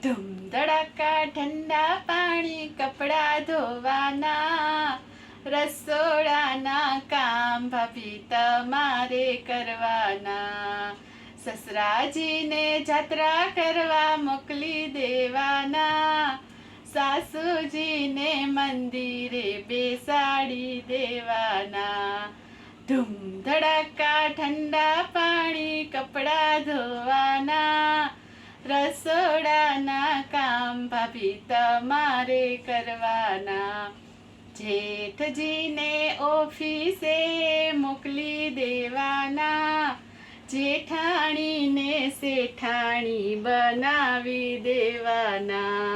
ધૂમ ધડાકા ઠંડા પાણી કપડાં ધોવાના, રસોડાના કામ ભાભી તમારે કરવાના, સસરાજીને જાત્રા કરવા મોકલી દેવાના, સાસુજીને મંદિરે બેસાડી દેવાના. ધૂમ ધડાકા ઠંડા પાણી કપડાં ધોવાના, રસોડાના કામ ભાભી તમારે કરવાના, જેઠજીને ઓફિસે મોકલી દેવાના, જેઠાણીને શેઠાણી બનાવી દેવાના.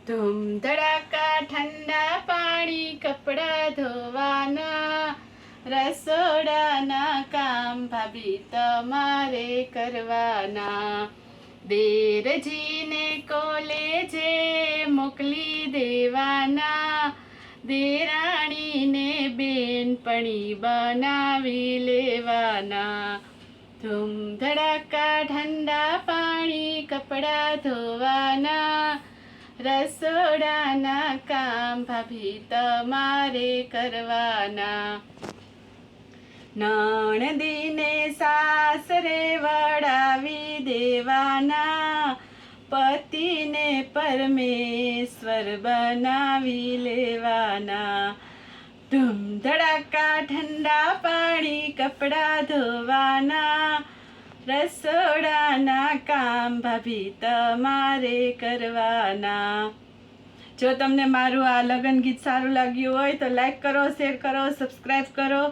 ધૂમ ધડાકા ઠંડા પાણી કપડાં ધોવાના, રસોડાના કામ ભાભી તમારે કરવાના, દેરજીને કોલેજે મોકલી દેવાના, દેરાણીને બેનપણી બનાવી લેવાના. ધૂમ ધડાકા ઠંડા પાણી કપડાં ધોવાના, રસોડાના કામ ભાભી તમારે કરવાના. નણંદીને સાસરે વળાવી દેવાના, પતિને પરમેશ્વર બનાવી લેવાના. ધૂમ ધડાકા ઠંડા પાણી કપડાં ધોવાના, રસોડાના કામ ભાભી તમારે કરવાના. જો તમને મારું આ લગ્ન ગીત સારું લાગ્યું હોય તો લાઈક કરો, શેર કરો, સબસ્ક્રાઈબ કરો.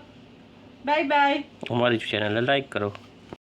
Bye bye. અમારી ચેનલને લાઈક કરો.